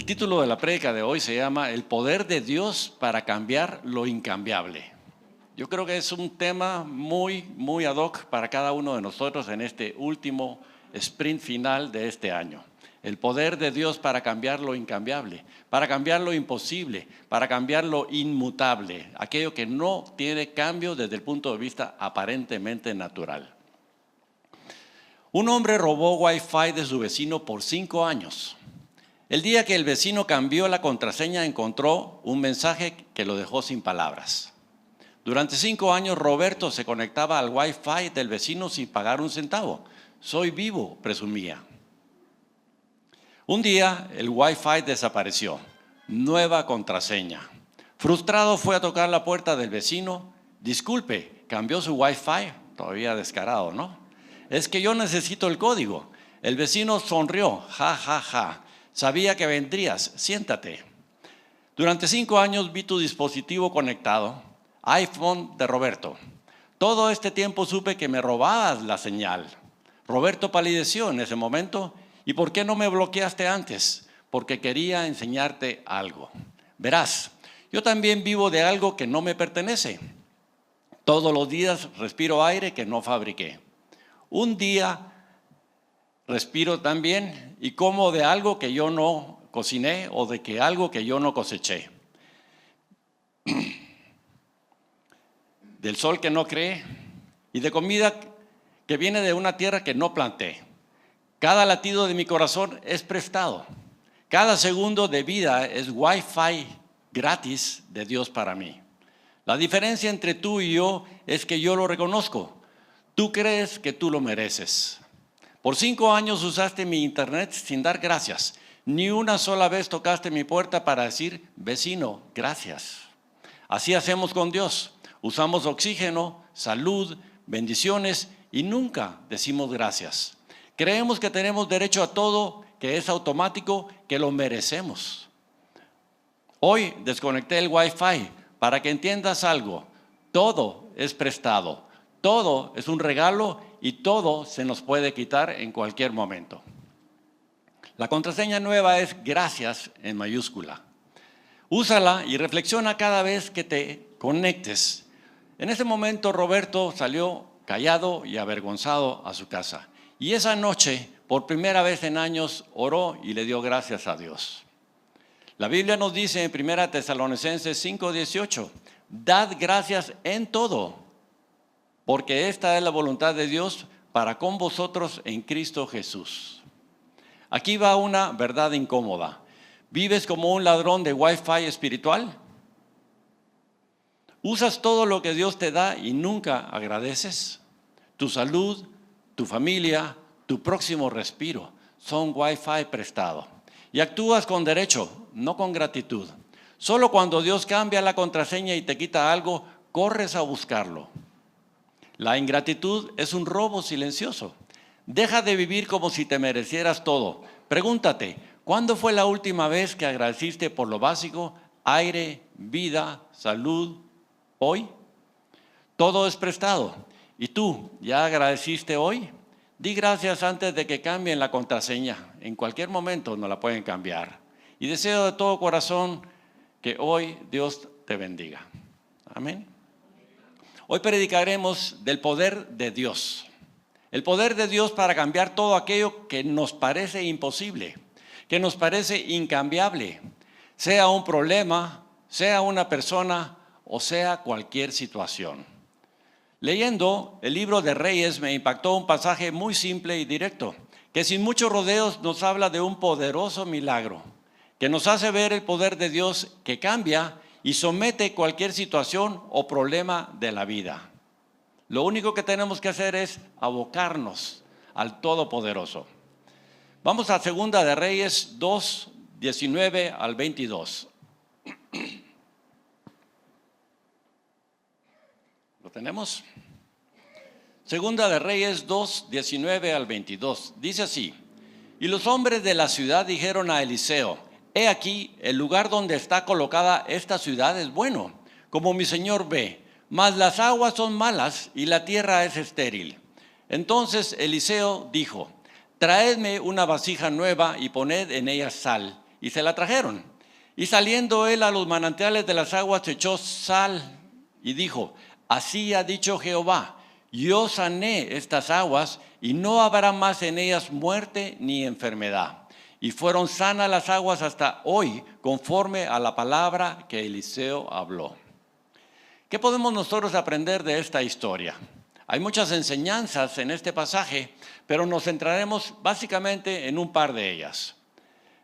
El título de la prédica de hoy se llama El poder de Dios para cambiar lo incambiable. Yo creo que es un tema muy ad hoc para cada uno de nosotros en este último sprint final de este año. El poder de Dios para cambiar lo incambiable, para cambiar lo imposible, para cambiar lo inmutable, aquello que no tiene cambio desde el punto de vista aparentemente natural. Un hombre robó Wi-Fi de su vecino por 5 años. El día que el vecino cambió la contraseña, encontró un mensaje que lo dejó sin palabras. Durante 5 años, Roberto se conectaba al Wi-Fi del vecino sin pagar un centavo. Soy vivo, presumía. Un día, el Wi-Fi desapareció. Nueva contraseña. Frustrado, fue a tocar la puerta del vecino. Disculpe, ¿cambió su Wi-Fi? Todavía descarado, ¿no? Es que yo necesito el código. El vecino sonrió. Ja, ja, ja. Sabía que vendrías, siéntate. Durante 5 años vi tu dispositivo conectado, iPhone de Roberto. Todo este tiempo supe que me robabas la señal. Roberto palideció en ese momento. ¿Y por qué no me bloqueaste antes? Porque quería enseñarte algo. Verás, yo también vivo de algo que no me pertenece. Todos los días respiro aire que no fabriqué. Un día respiro también y como de algo que yo no cociné o de que algo que yo no coseché. Del sol que no creé y de comida que viene de una tierra que no planté. Cada latido de mi corazón es prestado. Cada segundo de vida es Wi-Fi gratis de Dios para mí. La diferencia entre tú y yo es que yo lo reconozco. Tú crees que tú lo mereces. Por 5 años usaste mi internet sin dar gracias. Ni una sola vez tocaste mi puerta para decir, vecino, gracias. Así hacemos con Dios. Usamos oxígeno, salud, bendiciones y nunca decimos gracias. Creemos que tenemos derecho a todo, que es automático, que lo merecemos. Hoy desconecté el Wi-Fi para que entiendas algo. Todo es prestado, todo es un regalo y todo se nos puede quitar en cualquier momento. La contraseña nueva es gracias en mayúscula. Úsala y reflexiona cada vez que te conectes. En ese momento Roberto salió callado y avergonzado a su casa. Y esa noche, por primera vez en años, oró y le dio gracias a Dios. La Biblia nos dice en 1 Tesalonicenses 5:18, dad gracias en todo, porque esta es la voluntad de Dios para con vosotros en Cristo Jesús. Aquí va una verdad incómoda. ¿Vives como un ladrón de Wi-Fi espiritual? ¿Usas todo lo que Dios te da y nunca agradeces? Tu salud, tu familia, tu próximo respiro son Wi-Fi prestado. Y actúas con derecho, no con gratitud. Solo cuando Dios cambia la contraseña y te quita algo, corres a buscarlo. La ingratitud es un robo silencioso. Deja de vivir como si te merecieras todo. Pregúntate, ¿cuándo fue la última vez que agradeciste por lo básico? Aire, vida, salud. ¿Hoy? Todo es prestado. ¿Y tú ya agradeciste hoy? Di gracias antes de que cambien la contraseña. En cualquier momento nos la pueden cambiar. Y deseo de todo corazón que hoy Dios te bendiga. Amén. Hoy predicaremos del poder de Dios. El poder de Dios para cambiar todo aquello que nos parece imposible, que nos parece incambiable, sea un problema, sea una persona o sea cualquier situación. Leyendo el libro de Reyes me impactó un pasaje muy simple y directo, que sin muchos rodeos nos habla de un poderoso milagro, que nos hace ver el poder de Dios que cambia y somete cualquier situación o problema de la vida. Lo único que tenemos que hacer es abocarnos al Todopoderoso. Vamos a 2 de Reyes 2, 19 al 22. ¿Lo tenemos? 2 de Reyes 2, 19 al 22. Dice así: y los hombres de la ciudad dijeron a Eliseo: he aquí, el lugar donde está colocada esta ciudad es bueno, como mi señor ve, mas las aguas son malas y la tierra es estéril. Entonces Eliseo dijo: traedme una vasija nueva y poned en ella sal, y se la trajeron. Y saliendo él a los manantiales de las aguas, echó sal y dijo: así ha dicho Jehová, yo sané estas aguas y no habrá más en ellas muerte ni enfermedad. Y fueron sanas las aguas hasta hoy, conforme a la palabra que Eliseo habló. ¿Qué podemos nosotros aprender de esta historia? Hay muchas enseñanzas en este pasaje, pero nos centraremos básicamente en un par de ellas.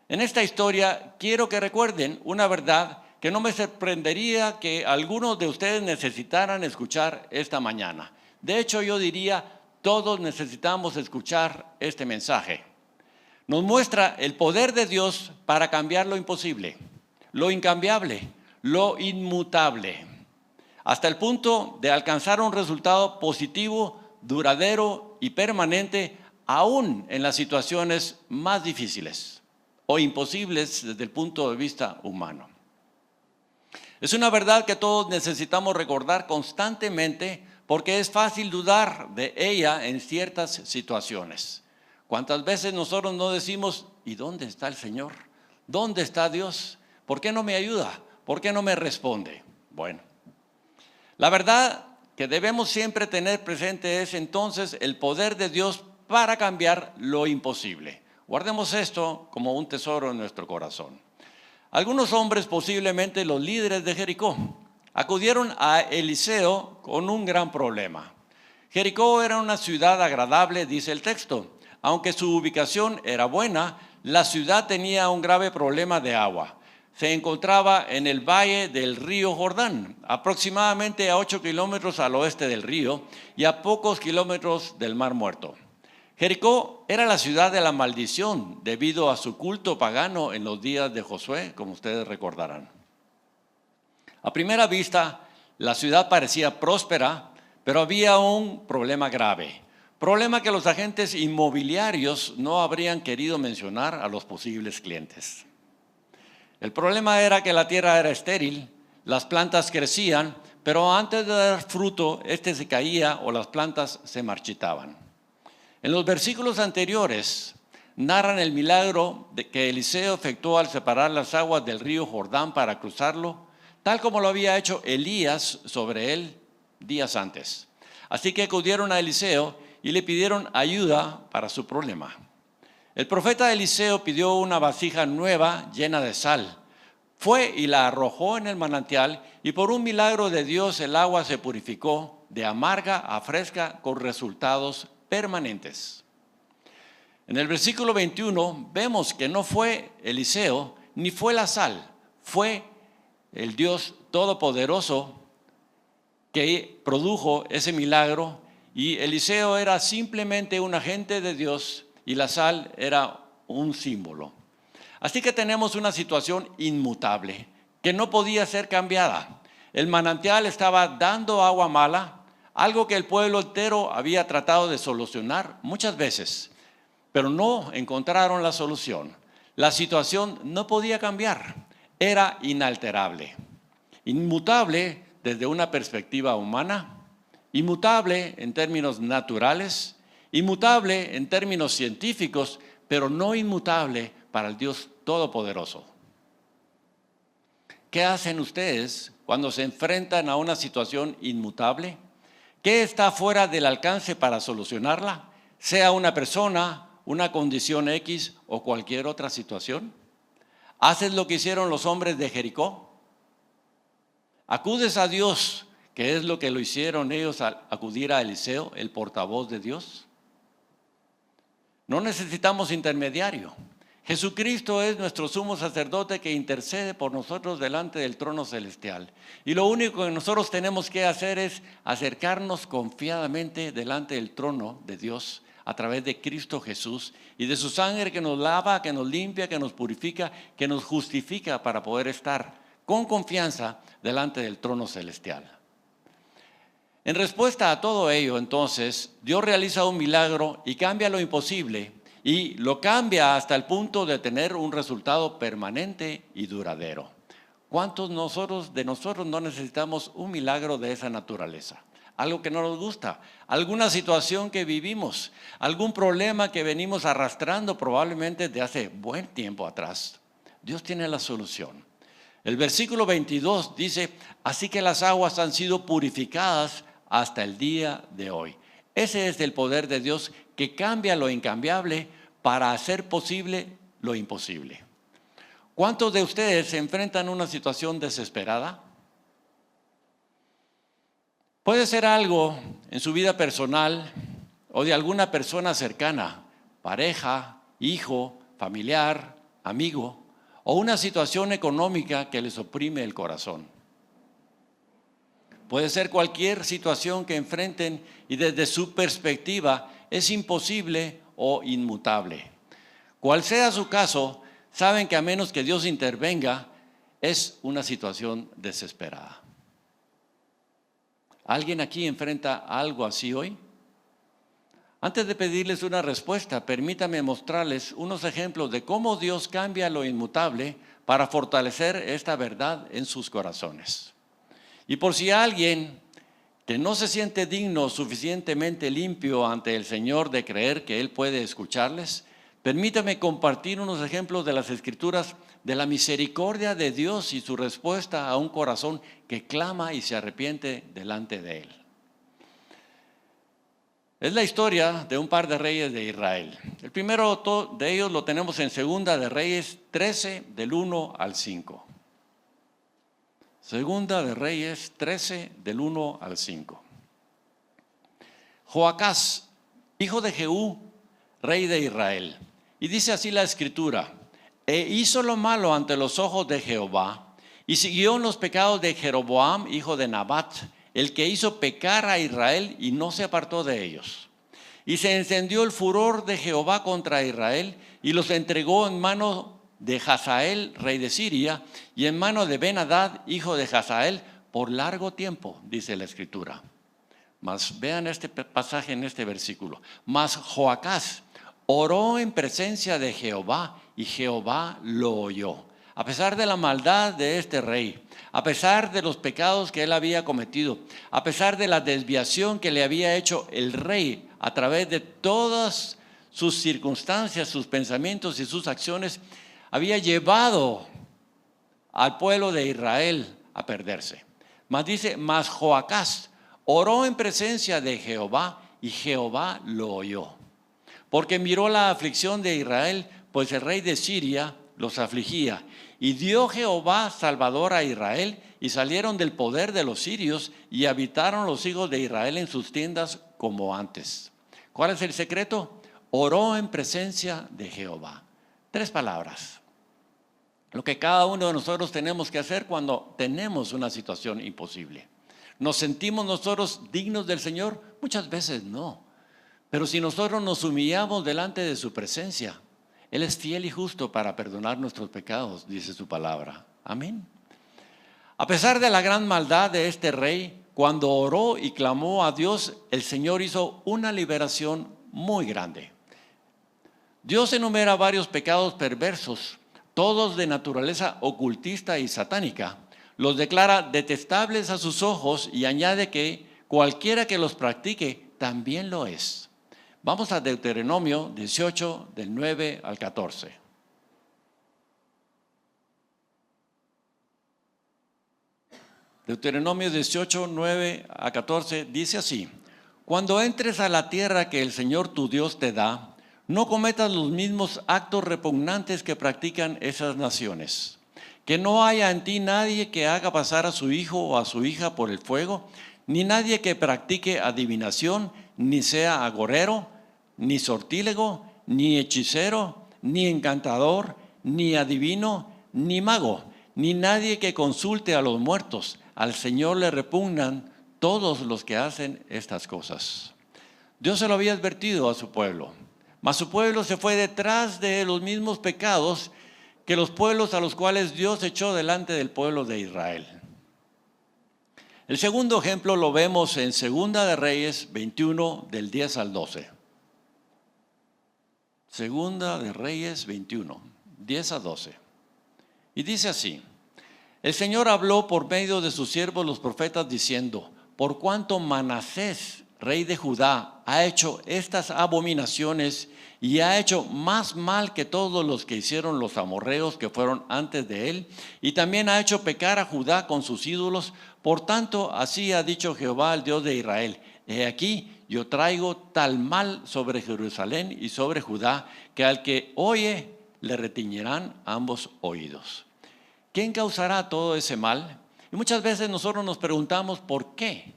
En esta historia quiero que recuerden una verdad que no me sorprendería que algunos de ustedes necesitaran escuchar esta mañana. De hecho, yo diría, todos necesitamos escuchar este mensaje. Nos muestra el poder de Dios para cambiar lo imposible, lo incambiable, lo inmutable, hasta el punto de alcanzar un resultado positivo, duradero y permanente, aún en las situaciones más difíciles o imposibles desde el punto de vista humano. Es una verdad que todos necesitamos recordar constantemente porque es fácil dudar de ella en ciertas situaciones. ¿Cuántas veces nosotros no decimos: ¿y dónde está el Señor? ¿Dónde está Dios? ¿Por qué no me ayuda? ¿Por qué no me responde? Bueno, la verdad que debemos siempre tener presente es entonces el poder de Dios para cambiar lo imposible. Guardemos esto como un tesoro en nuestro corazón. Algunos hombres, posiblemente los líderes de Jericó, acudieron a Eliseo con un gran problema. Jericó era una ciudad agradable, dice el texto. Aunque su ubicación era buena, la ciudad tenía un grave problema de agua. Se encontraba en el valle del río Jordán, aproximadamente a 8 kilómetros al oeste del río y a pocos kilómetros del Mar Muerto. Jericó era la ciudad de la maldición debido a su culto pagano en los días de Josué, como ustedes recordarán. A primera vista, la ciudad parecía próspera, pero había un problema grave. Problema que los agentes inmobiliarios no habrían querido mencionar a los posibles clientes. El problema era que la tierra era estéril, las plantas crecían, pero antes de dar fruto, este se caía o las plantas se marchitaban. En los versículos anteriores narran el milagro que Eliseo efectuó al separar las aguas del río Jordán para cruzarlo, tal como lo había hecho Elías sobre él días antes. Así que acudieron a Eliseo y le pidieron ayuda para su problema. El profeta Eliseo pidió una vasija nueva llena de sal. Fue y la arrojó en el manantial y por un milagro de Dios el agua se purificó de amarga a fresca con resultados permanentes. En el versículo 21 vemos que no fue Eliseo ni fue la sal, fue el Dios Todopoderoso que produjo ese milagro. Y Eliseo era simplemente un agente de Dios y la sal era un símbolo. Así que tenemos una situación inmutable que no podía ser cambiada. El manantial estaba dando agua mala, algo que el pueblo entero había tratado de solucionar muchas veces, pero no encontraron la solución. La situación no podía cambiar, era inalterable, inmutable desde una perspectiva humana, inmutable en términos naturales, inmutable en términos científicos, pero no inmutable para el Dios Todopoderoso. ¿Qué hacen ustedes cuando se enfrentan a una situación inmutable? ¿Qué está fuera del alcance para solucionarla? Sea una persona, una condición X o cualquier otra situación. ¿Haces lo que hicieron los hombres de Jericó? ¿Acudes a Dios, que es lo que lo hicieron ellos al acudir a Eliseo, el portavoz de Dios? No necesitamos intermediario. Jesucristo es nuestro sumo sacerdote que intercede por nosotros delante del trono celestial. Y lo único que nosotros tenemos que hacer es acercarnos confiadamente delante del trono de Dios a través de Cristo Jesús y de su sangre que nos lava, que nos limpia, que nos purifica, que nos justifica para poder estar con confianza delante del trono celestial. En respuesta a todo ello, entonces, Dios realiza un milagro y cambia lo imposible y lo cambia hasta el punto de tener un resultado permanente y duradero. ¿Cuántos de nosotros no necesitamos un milagro de esa naturaleza? Algo que no nos gusta, alguna situación que vivimos, algún problema que venimos arrastrando probablemente de hace buen tiempo atrás. Dios tiene la solución. El versículo 22 dice, así que las aguas han sido purificadas hasta el día de hoy. Ese es el poder de Dios que cambia lo incambiable para hacer posible lo imposible. ¿Cuántos de ustedes se enfrentan a una situación desesperada? Puede ser algo en su vida personal o de alguna persona cercana, pareja, hijo, familiar, amigo, o una situación económica que les oprime el corazón. Puede ser cualquier situación que enfrenten y desde su perspectiva es imposible o inmutable. Cual sea su caso, saben que a menos que Dios intervenga, es una situación desesperada. ¿Alguien aquí enfrenta algo así hoy? Antes de pedirles una respuesta, permítame mostrarles unos ejemplos de cómo Dios cambia lo inmutable para fortalecer esta verdad en sus corazones. Y por si alguien que no se siente digno, suficientemente limpio ante el Señor de creer que Él puede escucharles, permítame compartir unos ejemplos de las Escrituras de la misericordia de Dios y su respuesta a un corazón que clama y se arrepiente delante de Él. Es la historia de un par de reyes de Israel. El primero de ellos lo tenemos en Segunda de Reyes 13, del 1 al 5. Segunda de Reyes 13, del 1 al 5. Joacás, hijo de Jehú, rey de Israel. Y dice así la Escritura: e hizo lo malo ante los ojos de Jehová, y siguió en los pecados de Jeroboam, hijo de Nabat, el que hizo pecar a Israel y no se apartó de ellos. Y se encendió el furor de Jehová contra Israel y los entregó en mano de Hazael, rey de Siria, y en mano de Ben-Hadad, hijo de Hazael, por largo tiempo, dice la Escritura. Mas vean este pasaje en este versículo. Mas Joacás oró en presencia de Jehová y Jehová lo oyó. A pesar de la maldad de este rey, a pesar de los pecados que él había cometido, a pesar de la desviación que le había hecho el rey a través de todas sus circunstancias, sus pensamientos y sus acciones, había llevado al pueblo de Israel a perderse. Mas dice, mas Joacás oró en presencia de Jehová y Jehová lo oyó. Porque miró la aflicción de Israel, pues el rey de Siria los afligía. Y dio Jehová salvador a Israel, y salieron del poder de los sirios, y habitaron los hijos de Israel en sus tiendas como antes. ¿Cuál es el secreto? Oró en presencia de Jehová. 3 palabras. Lo que cada uno de nosotros tenemos que hacer cuando tenemos una situación imposible. ¿Nos sentimos nosotros dignos del Señor? Muchas veces no. Pero si nosotros nos humillamos delante de su presencia, Él es fiel y justo para perdonar nuestros pecados, dice su palabra. Amén. A pesar de la gran maldad de este rey, cuando oró y clamó a Dios, el Señor hizo una liberación muy grande. Dios enumera varios pecados perversos, todos de naturaleza ocultista y satánica. Los declara detestables a sus ojos y añade que cualquiera que los practique también lo es. Vamos a Deuteronomio 18, del 9 al 14. Deuteronomio 18, 9 a 14 dice así: cuando entres a la tierra que el Señor tu Dios te da, no cometas los mismos actos repugnantes que practican esas naciones. Que no haya en ti nadie que haga pasar a su hijo o a su hija por el fuego, ni nadie que practique adivinación, ni sea agorero, ni sortílego, ni hechicero, ni encantador, ni adivino, ni mago, ni nadie que consulte a los muertos. Al Señor le repugnan todos los que hacen estas cosas. Dios se lo había advertido a su pueblo, mas su pueblo se fue detrás de los mismos pecados que los pueblos a los cuales Dios echó delante del pueblo de Israel. El segundo ejemplo lo vemos en Segunda de Reyes 21, del 10 al 12. Segunda de Reyes 21, 10 a 12. Y dice así: el Señor habló por medio de sus siervos los profetas diciendo: por cuanto Manasés, rey de Judá, ha hecho estas abominaciones y ha hecho más mal que todos los que hicieron los amorreos que fueron antes de él, y también ha hecho pecar a Judá con sus ídolos. Por tanto, así ha dicho Jehová, el Dios de Israel: he aquí, yo traigo tal mal sobre Jerusalén y sobre Judá, que al que oye le retiñirán ambos oídos. ¿Quién causará todo ese mal? Y muchas veces nosotros nos preguntamos ¿por qué?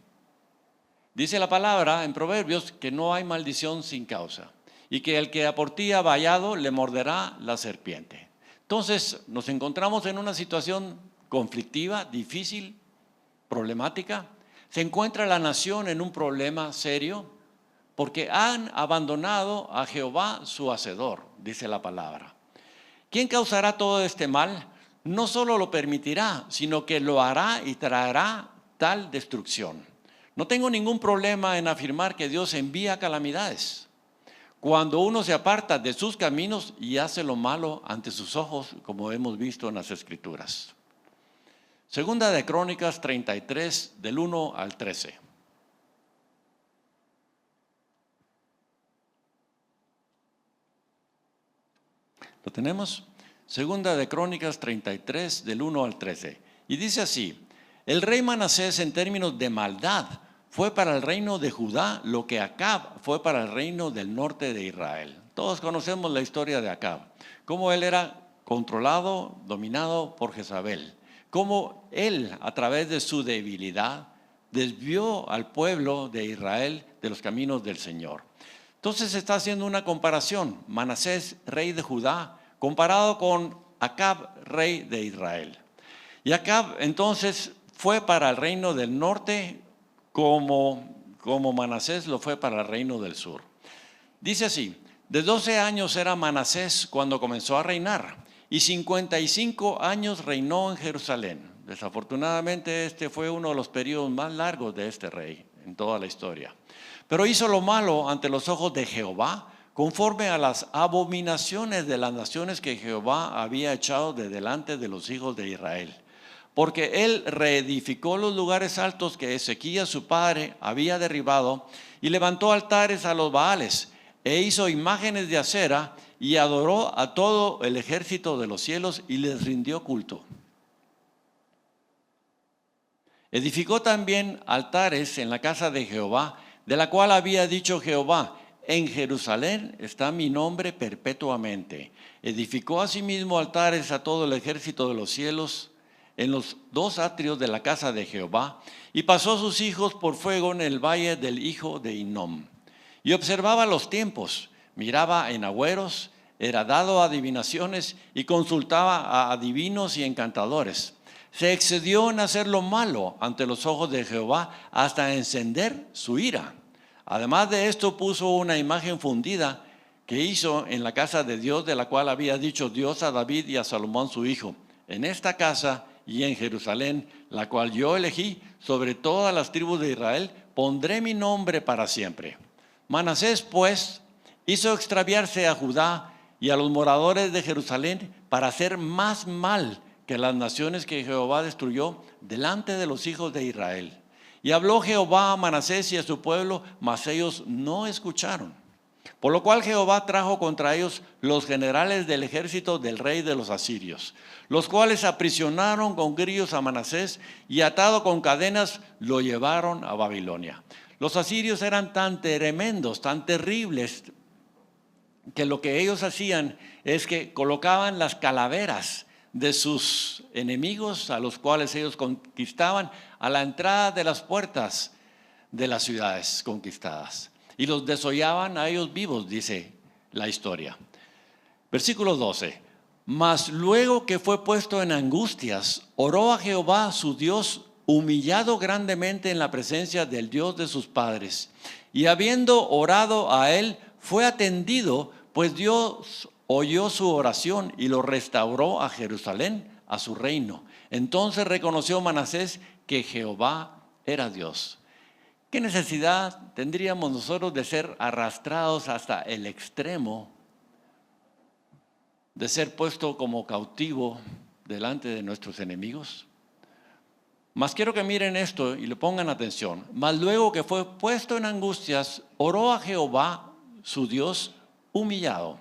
Dice la palabra en Proverbios que no hay maldición sin causa, y que el que a por ti ha vallado le morderá la serpiente. Entonces nos encontramos en una situación conflictiva, difícil, problemática. Se encuentra la nación en un problema serio porque han abandonado a Jehová su hacedor, dice la palabra. ¿Quién causará todo este mal? No solo lo permitirá, sino que lo hará y traerá tal destrucción. No tengo ningún problema en afirmar que Dios envía calamidades cuando uno se aparta de sus caminos y hace lo malo ante sus ojos, como hemos visto en las Escrituras. Segunda de Crónicas 33, del 1 al 13. ¿Lo tenemos? Segunda de Crónicas 33, del 1 al 13. Y dice así: el rey Manasés, en términos de maldad, fue para el reino de Judá lo que Acab fue para el reino del norte de Israel. Todos conocemos la historia de Acab, cómo él era controlado, dominado por Jezabel, cómo él, a través de su debilidad, desvió al pueblo de Israel de los caminos del Señor. Entonces se está haciendo una comparación: Manasés, rey de Judá, comparado con Acab, rey de Israel. Y Acab entonces fue para el reino del norte como Manasés lo fue para el reino del sur. Dice así: de 12 años era Manasés cuando comenzó a reinar, y 55 años reinó en Jerusalén. Desafortunadamente este fue uno de los periodos más largos de este rey en toda la historia. Pero hizo lo malo ante los ojos de Jehová, conforme a las abominaciones de las naciones que Jehová había echado de delante de los hijos de Israel. Porque él reedificó los lugares altos que Ezequías su padre había derribado, y levantó altares a los Baales, e hizo imágenes de acera, y adoró a todo el ejército de los cielos, y les rindió culto. Edificó también altares en la casa de Jehová, de la cual había dicho Jehová: en Jerusalén está mi nombre perpetuamente. Edificó asimismo altares a todo el ejército de los cielos en los 2 atrios de la casa de Jehová, y pasó sus hijos por fuego en el valle del hijo de Hinnom. Y observaba los tiempos, miraba en agüeros, era dado a adivinaciones, y consultaba a adivinos y encantadores. Se excedió en hacer lo malo ante los ojos de Jehová, hasta encender su ira. Además de esto, puso una imagen fundida que hizo en la casa de Dios, de la cual había dicho Dios a David y a Salomón su hijo: en esta casa y en Jerusalén, la cual yo elegí sobre todas las tribus de Israel, pondré mi nombre para siempre. Manasés, pues, hizo extraviarse a Judá y a los moradores de Jerusalén para hacer más mal que las naciones que Jehová destruyó delante de los hijos de Israel. Y habló Jehová a Manasés y a su pueblo, mas ellos no escucharon. Por lo cual Jehová trajo contra ellos los generales del ejército del rey de los asirios, los cuales aprisionaron con grillos a Manasés, y atado con cadenas lo llevaron a Babilonia. Los asirios eran tan tremendos, tan terribles, que lo que ellos hacían es que colocaban las calaveras de sus enemigos, a los cuales ellos conquistaban, a la entrada de las puertas de las ciudades conquistadas, y los desollaban a ellos vivos, dice la historia. Versículo 12. Mas luego que fue puesto en angustias, oró a Jehová su Dios, humillado grandemente en la presencia del Dios de sus padres. Y habiendo orado a él, fue atendido, pues Dios oyó su oración y lo restauró a Jerusalén, a su reino. Entonces reconoció Manasés que Jehová era Dios. ¿Qué necesidad tendríamos nosotros de ser arrastrados hasta el extremo de ser puesto como cautivo delante de nuestros enemigos? Mas quiero que miren esto y le pongan atención. Mas luego que fue puesto en angustias, oró a Jehová su Dios, humillado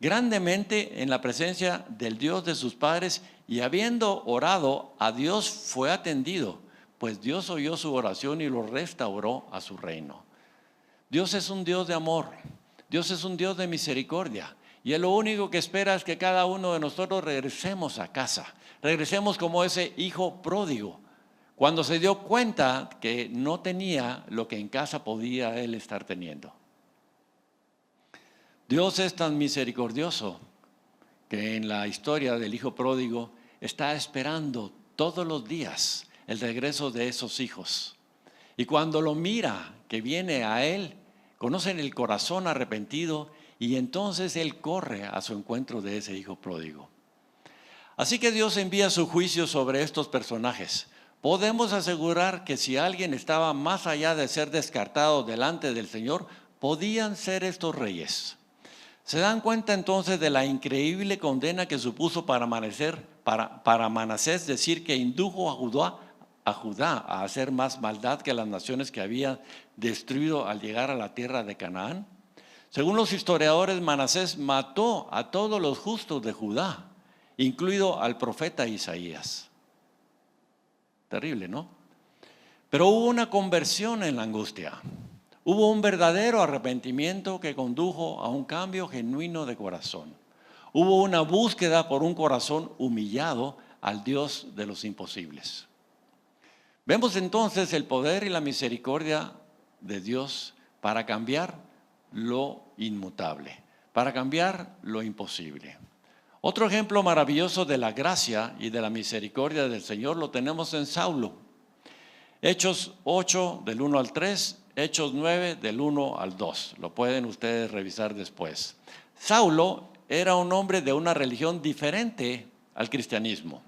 grandemente en la presencia del Dios de sus padres, y habiendo orado a Dios fue atendido, pues Dios oyó su oración y lo restauró a su reino. Dios es un Dios de amor, Dios es un Dios de misericordia, y Él lo único que espera es que cada uno de nosotros regresemos a casa, regresemos como ese hijo pródigo, cuando se dio cuenta que no tenía lo que en casa podía él estar teniendo. Dios es tan misericordioso que en la historia del hijo pródigo está esperando todos los días el regreso de esos hijos. Y cuando lo mira que viene a él, conocen el corazón arrepentido, y entonces él corre a su encuentro de ese hijo pródigo. Así que Dios envía su juicio sobre estos personajes. Podemos asegurar que si alguien estaba más allá de ser descartado delante del Señor, podían ser estos reyes. ¿Se dan cuenta entonces de la increíble condena que supuso para Manasés decir que indujo a Judá a hacer más maldad que las naciones que había destruido al llegar a la tierra de Canaán? Según los historiadores, Manasés mató a todos los justos de Judá, incluido al profeta Isaías. Terrible, ¿no? Pero hubo una conversión en la angustia. Hubo un verdadero arrepentimiento que condujo a un cambio genuino de corazón. Hubo una búsqueda por un corazón humillado al Dios de los imposibles. Vemos entonces el poder y la misericordia de Dios para cambiar lo inmutable, para cambiar lo imposible. Otro ejemplo maravilloso de la gracia y de la misericordia del Señor lo tenemos en Saulo. Hechos 8 del 1 al 3, Hechos 9 del 1 al 2. Lo pueden ustedes revisar después. Saulo era un hombre de una religión diferente al cristianismo.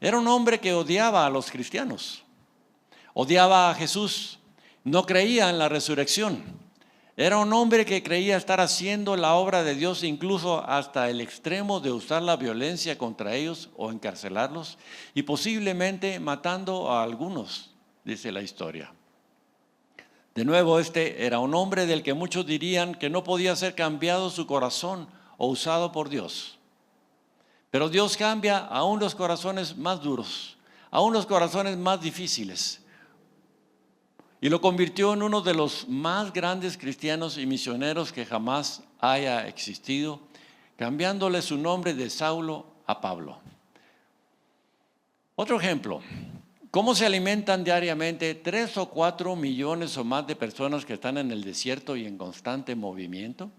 Era un hombre que odiaba a los cristianos, odiaba a Jesús, no creía en la resurrección. Era un hombre que creía estar haciendo la obra de Dios incluso hasta el extremo de usar la violencia contra ellos o encarcelarlos, y posiblemente matando a algunos, dice la historia. De nuevo, este era un hombre del que muchos dirían que no podía ser cambiado su corazón o usado por Dios. Pero Dios cambia aún los corazones más duros, aún los corazones más difíciles, y lo convirtió en uno de los más grandes cristianos y misioneros que jamás haya existido, cambiándole su nombre de Saulo a Pablo. Otro ejemplo: ¿cómo se alimentan diariamente 3 o 4 millones o más de personas que están en el desierto y en constante movimiento?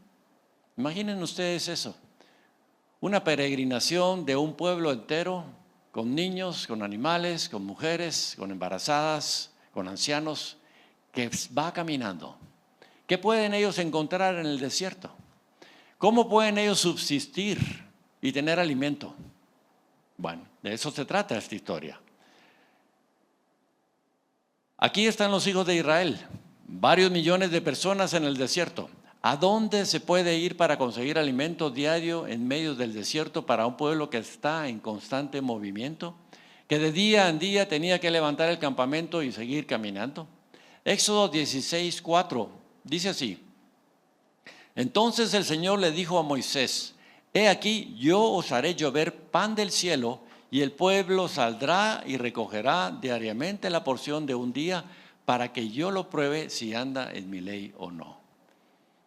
Imaginen ustedes eso, una peregrinación de un pueblo entero, con niños, con animales, con mujeres, con embarazadas, con ancianos, que va caminando. ¿Qué pueden ellos encontrar en el desierto? ¿Cómo pueden ellos subsistir y tener alimento? Bueno, de eso se trata esta historia. Aquí están los hijos de Israel, varios millones de personas en el desierto. ¿A dónde se puede ir para conseguir alimento diario en medio del desierto para un pueblo que está en constante movimiento, que de día en día tenía que levantar el campamento y seguir caminando? Éxodo 16:4 dice así: entonces el Señor le dijo a Moisés: he aquí, yo os haré llover pan del cielo, y el pueblo saldrá y recogerá diariamente la porción de un día, para que yo lo pruebe si anda en mi ley o no.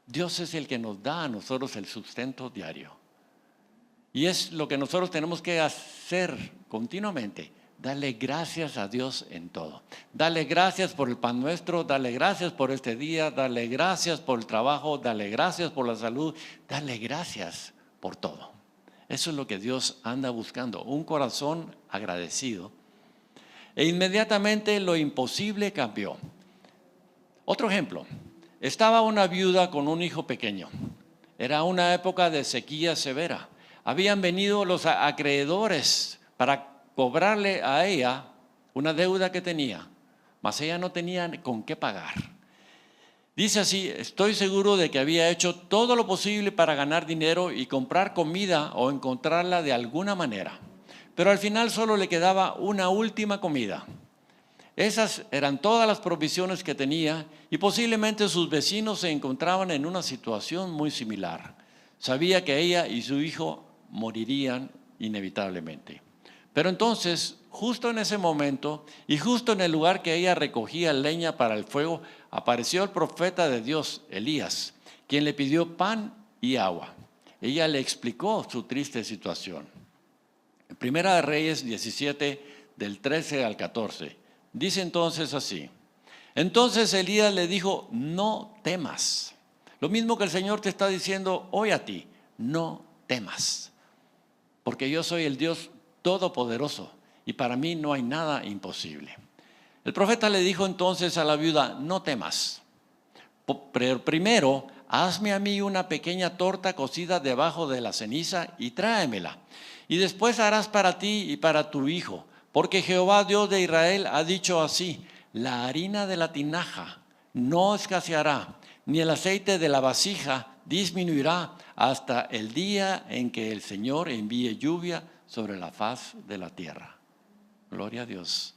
Dios es el que nos da a nosotros el sustento diario, y es lo que nosotros tenemos que hacer continuamente: darle gracias a Dios en todo. Dale gracias por el pan nuestro, dale gracias por este día, dale gracias por el trabajo, dale gracias por la salud, dale gracias por todo. Eso es lo que Dios anda buscando, un corazón agradecido. E inmediatamente lo imposible cambió. Otro ejemplo: estaba una viuda con un hijo pequeño. Era una época de sequía severa. Habían venido los acreedores para cobrarle a ella una deuda que tenía, mas ella no tenía con qué pagar. Dice así: estoy seguro de que había hecho todo lo posible para ganar dinero y comprar comida o encontrarla de alguna manera, pero al final solo le quedaba una última comida. Esas eran todas las provisiones que tenía, y posiblemente sus vecinos se encontraban en una situación muy similar. Sabía que ella y su hijo morirían inevitablemente. Pero entonces, justo en ese momento y justo en el lugar que ella recogía leña para el fuego, apareció el profeta de Dios, Elías, quien le pidió pan y agua. Ella le explicó su triste situación. En Primera de Reyes 17, del 13 al 14, dice entonces así: entonces Elías le dijo, no temas. Lo mismo que el Señor te está diciendo hoy a ti, no temas, porque yo soy el Dios todopoderoso y para mí no hay nada imposible. El profeta le dijo entonces a la viuda, no temas, pero primero hazme a mí una pequeña torta cocida debajo de la ceniza y tráemela. Y después harás para ti y para tu hijo, porque Jehová Dios de Israel ha dicho así: la harina de la tinaja no escaseará, ni el aceite de la vasija disminuirá hasta el día en que el Señor envíe lluvia sobre la faz de la tierra. Gloria a Dios.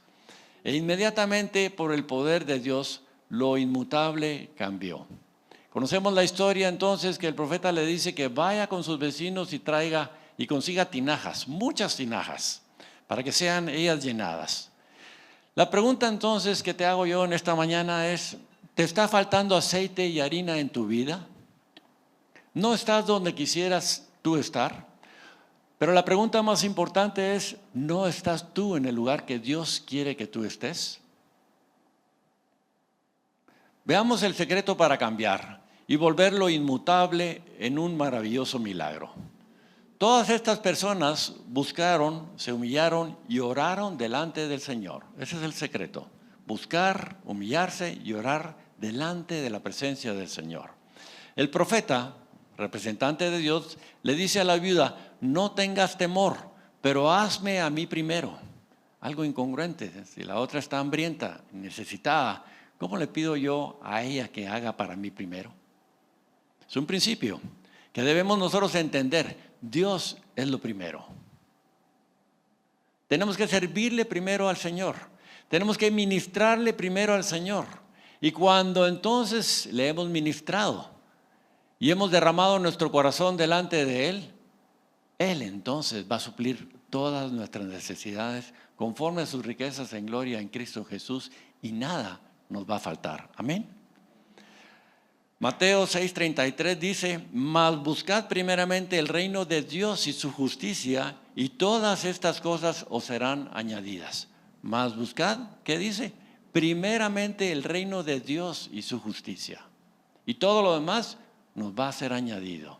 E inmediatamente, por el poder de Dios, lo inmutable cambió. Conocemos la historia entonces, que el profeta le dice que vaya con sus vecinos y traiga y consiga tinajas, muchas tinajas, para que sean ellas llenadas. La pregunta entonces que te hago yo en esta mañana es: ¿te está faltando aceite y harina en tu vida? ¿No estás donde quisieras tú estar? Pero la pregunta más importante es: ¿no estás tú en el lugar que Dios quiere que tú estés? Veamos el secreto para cambiar y volver lo inmutable en un maravilloso milagro. Todas estas personas buscaron, se humillaron y oraron delante del Señor. Ese es el secreto: buscar, humillarse y orar delante de la presencia del Señor. El profeta, representante de Dios, le dice a la viuda: no tengas temor, pero hazme a mí primero. Algo incongruente. Si la otra está hambrienta, necesitada, ¿cómo le pido yo a ella que haga para mí primero? Es un principio que debemos nosotros entender. Dios es lo primero. Tenemos que servirle primero al Señor. Tenemos que ministrarle primero al Señor. Y cuando entonces le hemos ministrado y hemos derramado nuestro corazón delante de Él, Él entonces va a suplir todas nuestras necesidades conforme a sus riquezas en gloria en Cristo Jesús, y nada nos va a faltar. Amén. Mateo 6:33 dice: mas buscad primeramente el reino de Dios y su justicia, y todas estas cosas os serán añadidas. Mas buscad, ¿qué dice? Primeramente el reino de Dios y su justicia, y todo lo demás nos va a ser añadido.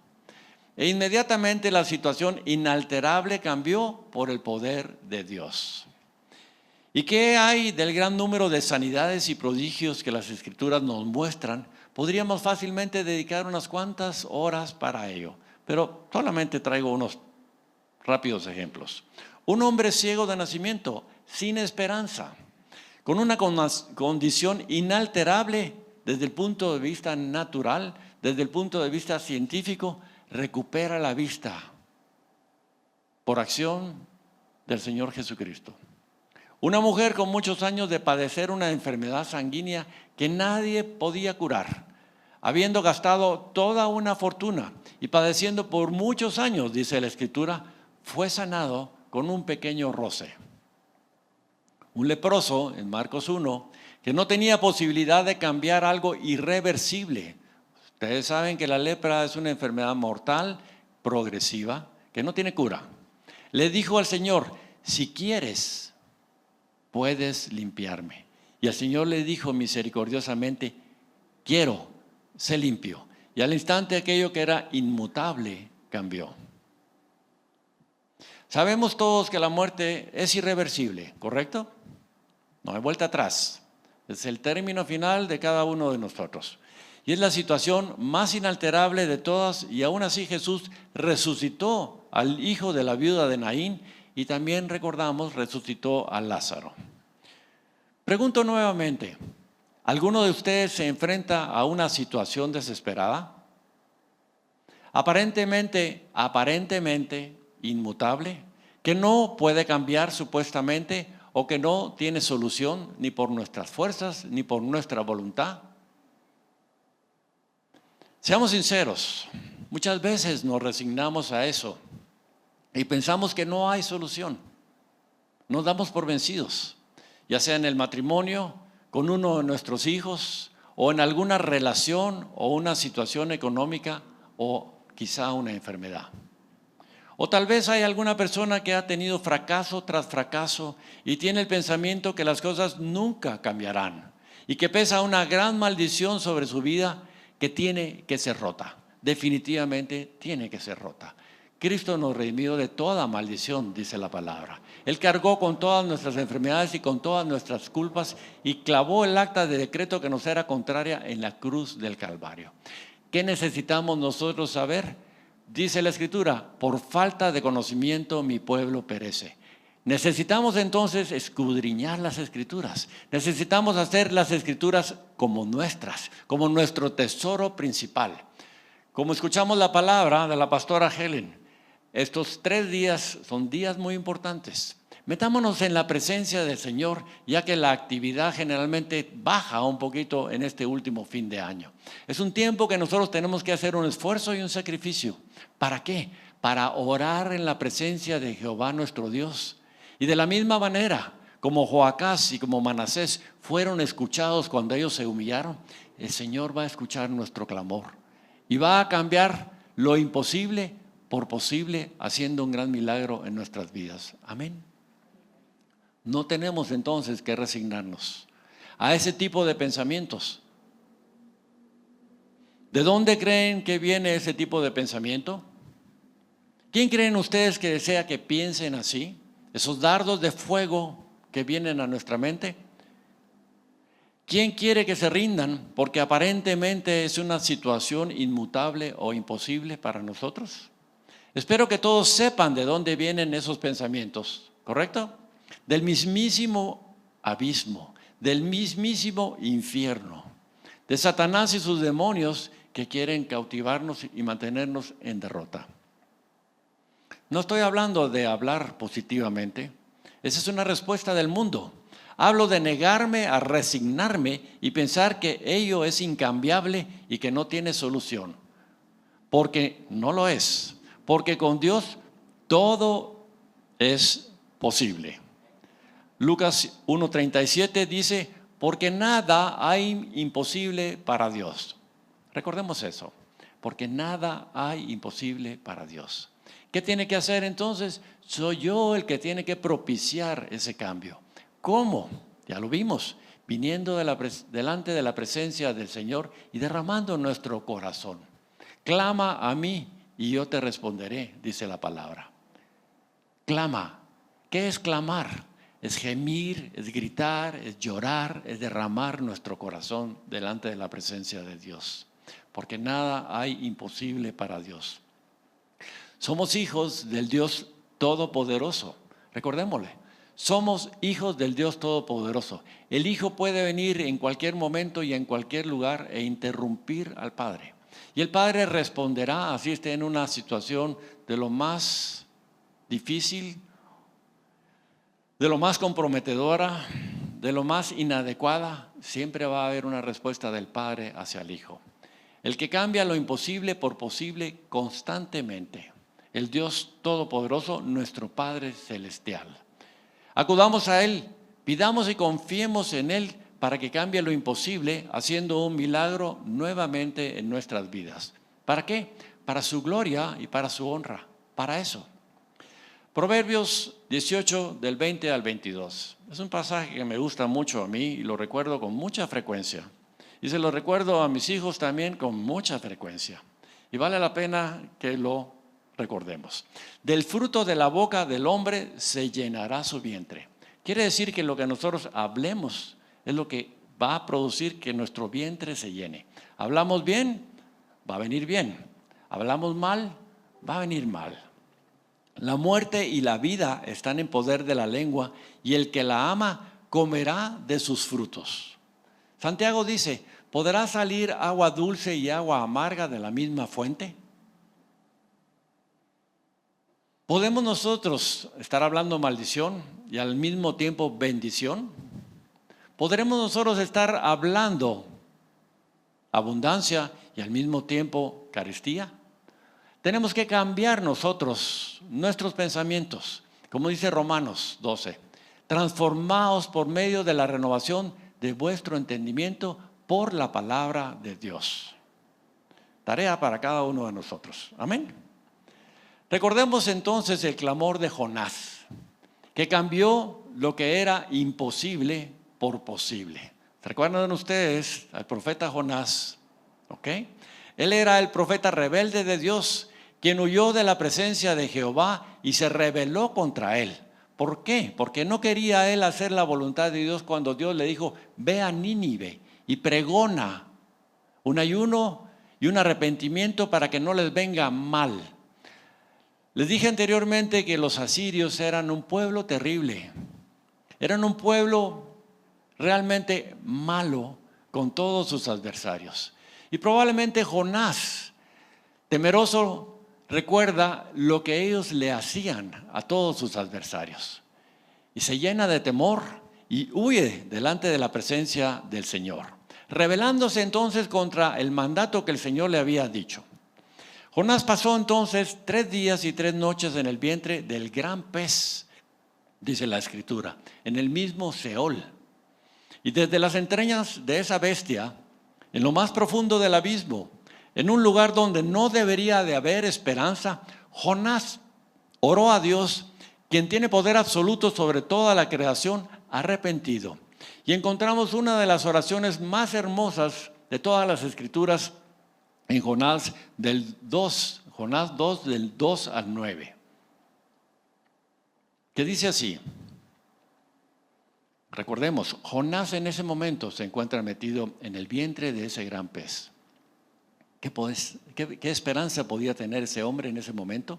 E inmediatamente la situación inalterable cambió por el poder de Dios. ¿Y qué hay del gran número de sanidades y prodigios que las Escrituras nos muestran? Podríamos fácilmente dedicar unas cuantas horas para ello, pero solamente traigo unos rápidos ejemplos. Un hombre ciego de nacimiento, sin esperanza, con una condición inalterable desde el punto de vista natural, desde el punto de vista científico, recupera la vista por acción del Señor Jesucristo. Una mujer con muchos años de padecer una enfermedad sanguínea que nadie podía curar, habiendo gastado toda una fortuna y padeciendo por muchos años, dice la Escritura, fue sanado con un pequeño roce. Un leproso, en Marcos 1, que no tenía posibilidad de cambiar algo irreversible. Ustedes saben que la lepra es una enfermedad mortal, progresiva, que no tiene cura. Le dijo al Señor: si quieres, puedes limpiarme. Y el Señor le dijo misericordiosamente: quiero, sé limpio. Y al instante aquello que era inmutable cambió. Sabemos todos que la muerte es irreversible, ¿correcto? No hay vuelta atrás. Es el término final de cada uno de nosotros. Y es la situación más inalterable de todas, y aún así Jesús resucitó al hijo de la viuda de Naín, y también recordamos resucitó a Lázaro. Pregunto nuevamente: ¿alguno de ustedes se enfrenta a una situación desesperada? Aparentemente inmutable, que no puede cambiar supuestamente, o que no tiene solución ni por nuestras fuerzas ni por nuestra voluntad. Seamos sinceros, Muchas veces nos resignamos a eso y pensamos que no hay solución. Nos damos por vencidos, ya sea en el matrimonio, con uno de nuestros hijos, o en alguna relación o una situación económica, o quizá una enfermedad. O tal vez hay alguna persona que ha tenido fracaso tras fracaso y tiene el pensamiento que las cosas nunca cambiarán y que pesa una gran maldición sobre su vida que tiene que ser rota. Definitivamente tiene que ser rota. Cristo nos redimió de toda maldición, dice la palabra. Él cargó con todas nuestras enfermedades y con todas nuestras culpas y clavó el acta de decreto que nos era contraria en la cruz del Calvario. ¿Qué necesitamos nosotros saber? Dice la Escritura, por falta de conocimiento mi pueblo perece. Necesitamos entonces escudriñar las Escrituras. Necesitamos hacer las Escrituras como nuestras, como nuestro tesoro principal. Como escuchamos la palabra de la pastora Helen, estos 3 días son días muy importantes. Metámonos en la presencia del Señor, ya que la actividad generalmente baja un poquito en este último fin de año. Es un tiempo que nosotros tenemos que hacer un esfuerzo y un sacrificio. ¿Para qué? Para orar en la presencia de Jehová nuestro Dios. Y de la misma manera, como Joacás y como Manasés fueron escuchados cuando ellos se humillaron, el Señor va a escuchar nuestro clamor y va a cambiar lo imposible por posible, haciendo un gran milagro en nuestras vidas. Amén. No tenemos entonces que resignarnos a ese tipo de pensamientos. ¿De dónde creen que viene ese tipo de pensamiento? ¿Quién creen ustedes que desea que piensen así? Esos dardos de fuego que vienen a nuestra mente. ¿Quién quiere que se rindan porque aparentemente es una situación inmutable o imposible para nosotros? Espero que todos sepan de dónde vienen esos pensamientos, ¿correcto? Del mismísimo abismo, del mismísimo infierno, de Satanás y sus demonios que quieren cautivarnos y mantenernos en derrota. No estoy hablando de hablar positivamente, esa es una respuesta del mundo. Hablo de negarme a resignarme y pensar que ello es incambiable y que no tiene solución, porque no lo es. Porque con Dios todo es posible. Lucas 1:37 dice, porque nada hay imposible para Dios. Recordemos eso, porque nada hay imposible para Dios. ¿Qué tiene que hacer entonces? Soy yo el que tiene que propiciar ese cambio. ¿Cómo? Ya lo vimos, viniendo delante de la presencia del Señor y derramando nuestro corazón. Clama a mí y yo te responderé, dice la palabra. Clama. ¿Qué es clamar? Es gemir, es gritar, es llorar, es derramar nuestro corazón delante de la presencia de Dios. Porque nada hay imposible para Dios. Somos hijos del Dios Todopoderoso. Recordémosle, somos hijos del Dios Todopoderoso. El Hijo puede venir en cualquier momento y en cualquier lugar e interrumpir al Padre. Y el Padre responderá, así esté en una situación de lo más difícil, de lo más comprometedora, de lo más inadecuada, siempre va a haber una respuesta del Padre hacia el Hijo. El que cambia lo imposible por posible constantemente. El Dios Todopoderoso, nuestro Padre Celestial. Acudamos a Él, pidamos y confiemos en Él para que cambie lo imposible, haciendo un milagro nuevamente en nuestras vidas. ¿Para qué? Para su gloria y para su honra. Para eso. Proverbios 18, del 20 al 22. Es un pasaje que me gusta mucho a mí y lo recuerdo con mucha frecuencia. Y se lo recuerdo a mis hijos también con mucha frecuencia. Y vale la pena que lo recordemos. Del fruto de la boca del hombre se llenará su vientre. Quiere decir que lo que nosotros hablemos es lo que va a producir que nuestro vientre se llene. Hablamos bien, va a venir bien. Hablamos mal, va a venir mal. La muerte y la vida están en poder de la lengua y el que la ama comerá de sus frutos. Santiago dice, ¿podrá salir agua dulce y agua amarga de la misma fuente? ¿Podemos nosotros estar hablando maldición y al mismo tiempo bendición? ¿Podremos nosotros estar hablando abundancia y al mismo tiempo carestía? tenemos que cambiar nosotros nuestros pensamientos. Como dice Romanos 12, transformaos por medio de la renovación de vuestro entendimiento por la palabra de Dios. Tarea para cada uno de nosotros. Amén. Recordemos entonces el clamor de Jonás, que cambió lo que era imposible por posible. ¿Recuerdan ustedes al profeta Jonás? ¿Ok? Él era el profeta rebelde de Dios, quien huyó de la presencia de Jehová y se rebeló contra él. ¿Por qué? Porque no quería él hacer la voluntad de Dios cuando Dios le dijo, ve a Nínive y pregona un ayuno y un arrepentimiento para que no les venga mal. Les dije anteriormente que los asirios eran un pueblo terrible, eran un pueblo realmente malo con todos sus adversarios. Y probablemente Jonás, temeroso, recuerda lo que ellos le hacían a todos sus adversarios. Y se llena de temor y huye delante de la presencia del Señor, rebelándose entonces contra el mandato que el Señor le había dicho. Jonás pasó entonces 3 días y 3 noches en el vientre del gran pez, dice la Escritura, en el mismo Seol. Y desde las entrañas de esa bestia, en lo más profundo del abismo, en un lugar donde no debería de haber esperanza, Jonás oró a Dios, quien tiene poder absoluto sobre toda la creación, arrepentido. Y encontramos una de las oraciones más hermosas de todas las Escrituras en Jonás 2, del 2 al 9, que dice así. Recordemos, Jonás en ese momento se encuentra metido en el vientre de ese gran pez. ¿Qué esperanza podía tener ese hombre en ese momento?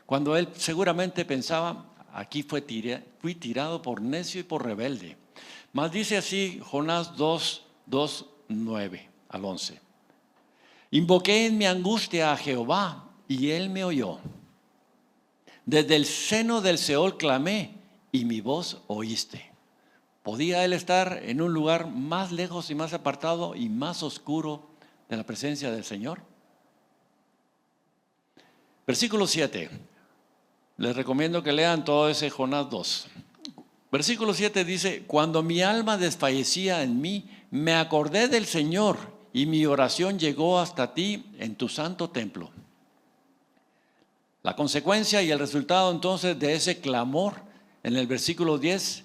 Cuando él seguramente pensaba, aquí fui tirado por necio y por rebelde. Mas dice así Jonás 2, 9 al 11. Invoqué en mi angustia a Jehová y él me oyó. Desde el seno del Seol clamé y mi voz oíste. ¿Podía él estar en un lugar más lejos y más apartado y más oscuro de la presencia del Señor? Versículo 7. Les recomiendo que lean todo ese Jonás 2. Versículo 7 dice, cuando mi alma desfallecía en mí, me acordé del Señor y mi oración llegó hasta ti en tu santo templo. La consecuencia y el resultado entonces de ese clamor, en el versículo 10,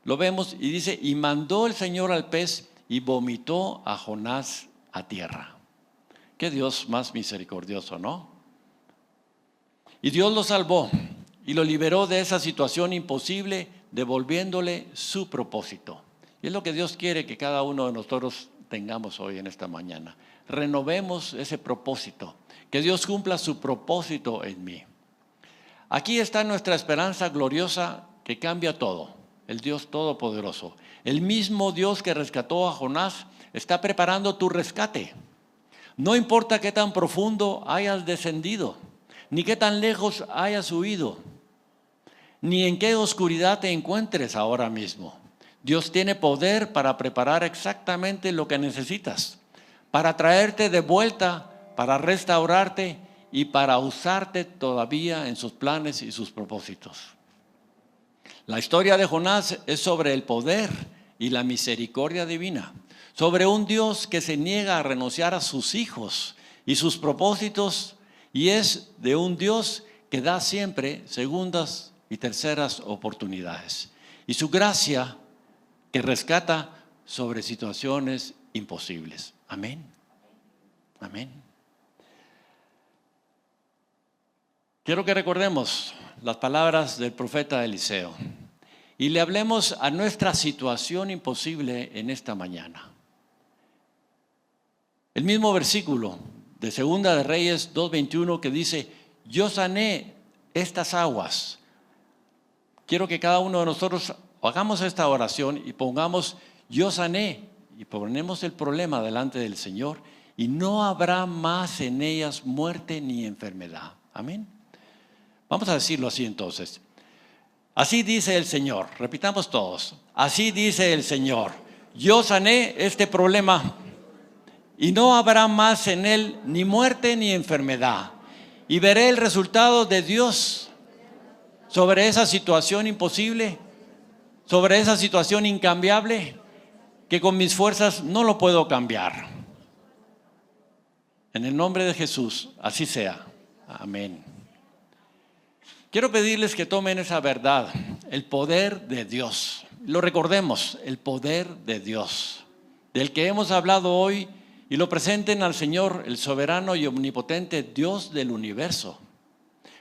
lo vemos y dice, y mandó el Señor al pez y vomitó a Jonás a tierra. Qué Dios más misericordioso, ¿no? Y Dios lo salvó y lo liberó de esa situación imposible, devolviéndole su propósito. Y es lo que Dios quiere que cada uno de nosotros tengamos hoy en esta mañana. Renovemos ese propósito, que Dios cumpla su propósito en mí. Aquí está nuestra esperanza gloriosa que cambia todo, el Dios Todopoderoso. El mismo Dios que rescató a Jonás está preparando tu rescate. No importa qué tan profundo hayas descendido, ni qué tan lejos hayas huido, ni en qué oscuridad te encuentres ahora mismo. Dios tiene poder para preparar exactamente lo que necesitas, para traerte de vuelta, para restaurarte y para usarte todavía en sus planes y sus propósitos. La historia de Jonás es sobre el poder y la misericordia divina, sobre un Dios que se niega a renunciar a sus hijos y sus propósitos, y es de un Dios que da siempre segundas y terceras oportunidades. Y su gracia que rescata sobre situaciones imposibles. Amén. Amén. Quiero que recordemos las palabras del profeta Eliseo y le hablemos a nuestra situación imposible en esta mañana. El mismo versículo de Segunda de Reyes 2:21 que dice, yo sané estas aguas. Quiero que cada uno de nosotros hagamos esta oración y pongamos, yo sané, y ponemos el problema delante del Señor, y no habrá más en ellas muerte ni enfermedad. Amén. Vamos a decirlo así entonces. Así dice el Señor, repitamos todos, así dice el Señor, yo sané este problema y no habrá más en él ni muerte ni enfermedad. y veré el resultado de Dios sobre esa situación imposible, sobre esa situación incambiable, que con mis fuerzas no lo puedo cambiar. En el nombre de Jesús, así sea. Amén. Quiero pedirles que tomen esa verdad, el poder de Dios. Lo recordemos, el poder de Dios, del que hemos hablado hoy, y lo presenten al Señor, el soberano y omnipotente Dios del universo,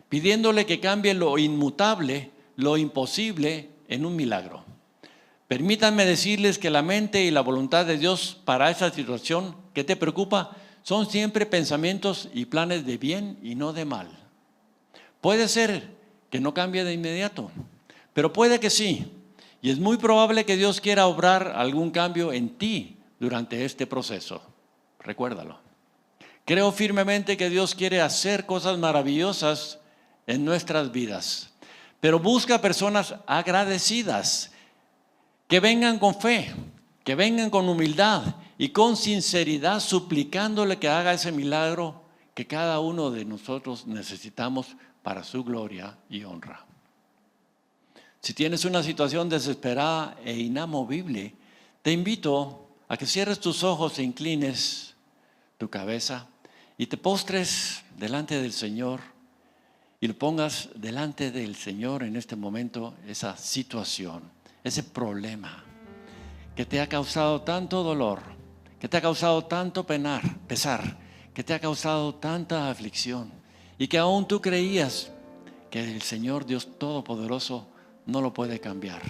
pidiéndole que cambie lo inmutable, lo imposible, en un milagro. Permítanme decirles que la mente y la voluntad de Dios para esa situación que te preocupa son siempre pensamientos y planes de bien y no de mal. Puede ser que no cambie de inmediato, pero puede que sí. Y es muy probable que Dios quiera obrar algún cambio en ti durante este proceso. Recuérdalo. Creo firmemente que Dios quiere hacer cosas maravillosas en nuestras vidas, pero busca personas agradecidas, que vengan con fe, que vengan con humildad y con sinceridad, suplicándole que haga ese milagro que cada uno de nosotros necesitamos para su gloria y honra. Si tienes una situación desesperada e inamovible, te invito a que cierres tus ojos e inclines tu cabeza y te postres delante del Señor y lo pongas delante del Señor en este momento, esa situación, ese problema que te ha causado tanto dolor, que te ha causado tanto pesar, que te ha causado tanta aflicción y que aún tú creías que el Señor Dios Todopoderoso no lo puede cambiar.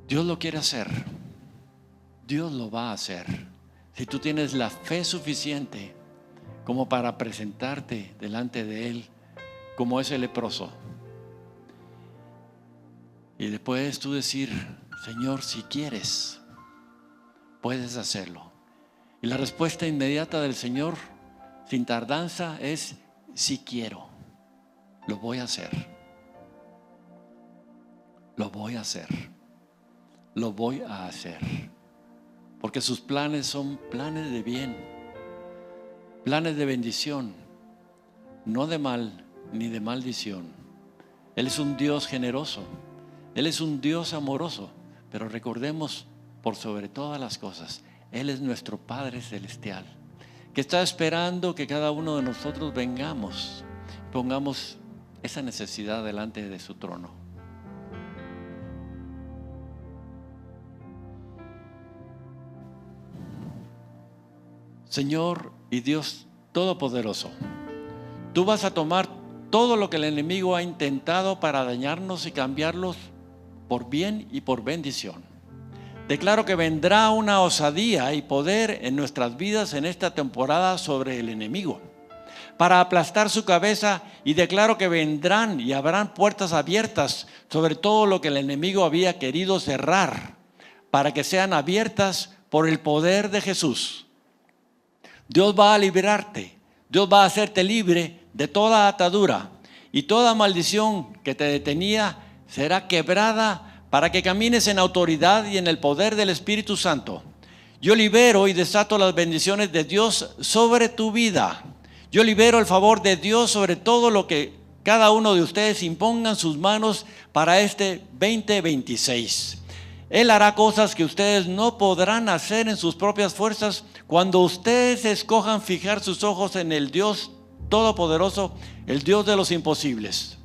Dios lo quiere hacer. Dios lo va a hacer. Si tú tienes la fe suficiente como para presentarte delante de Él como ese leproso. Y después tú decir, Señor, si quieres, puedes hacerlo. Y la respuesta inmediata del Señor, sin tardanza, es, si quiero, lo voy a hacer. Lo voy a hacer. Lo voy a hacer. Porque sus planes son planes de bien, planes de bendición, no de mal ni de maldición. Él es un Dios generoso, Él es un Dios amoroso, pero recordemos por sobre todas las cosas, Él es nuestro Padre Celestial, que está esperando que cada uno de nosotros vengamos, pongamos esa necesidad delante de su trono. Señor y Dios Todopoderoso, tú vas a tomar todo lo que el enemigo ha intentado para dañarnos y cambiarlos por bien y por bendición. Declaro que vendrá una osadía y poder en nuestras vidas en esta temporada sobre el enemigo, para aplastar su cabeza, y declaro que vendrán y habrán puertas abiertas sobre todo lo que el enemigo había querido cerrar, para que sean abiertas por el poder de Jesús. Dios va a liberarte, Dios va a hacerte libre de toda atadura, y toda maldición que te detenía será quebrada para que camines en autoridad y en el poder del Espíritu Santo. Yo libero y desato las bendiciones de Dios sobre tu vida. Yo libero el favor de Dios sobre todo lo que cada uno de ustedes impongan sus manos para este 2026. Él hará cosas que ustedes no podrán hacer en sus propias fuerzas cuando ustedes escojan fijar sus ojos en el Dios Todopoderoso, el Dios de los imposibles.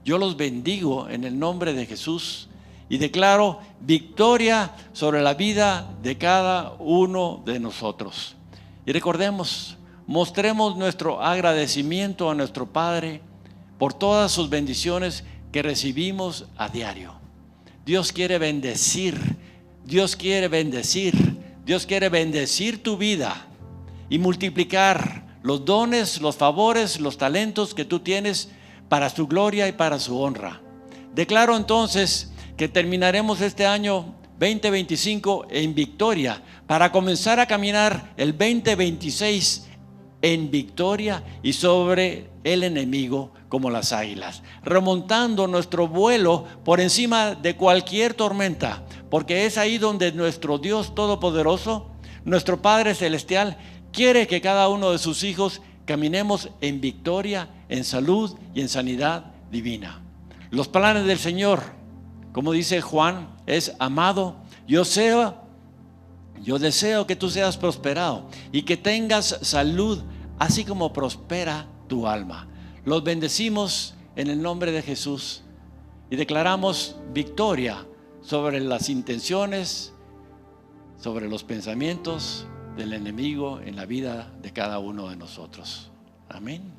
Yo los bendigo en el nombre de Jesús y declaro victoria sobre la vida de cada uno de nosotros. Y recordemos, mostremos nuestro agradecimiento a nuestro Padre por todas sus bendiciones que recibimos a diario. Dios quiere bendecir, Dios quiere bendecir, Dios quiere bendecir tu vida y multiplicar los dones, los favores, los talentos que tú tienes para su gloria y para su honra. Declaro entonces que terminaremos este año 2025 en victoria para comenzar a caminar el 2026 en victoria y sobre el enemigo como las águilas, remontando nuestro vuelo por encima de cualquier tormenta, porque es ahí donde nuestro Dios Todopoderoso, nuestro Padre Celestial, quiere que cada uno de sus hijos caminemos en victoria, en salud y en sanidad divina. Los planes del Señor, como dice Juan, es: amado, yo deseo que tú seas prosperado y que tengas salud, así como prospera tu alma. Los bendecimos en el nombre de Jesús y declaramos victoria sobre las intenciones, sobre los pensamientos del enemigo en la vida de cada uno de nosotros. Amén.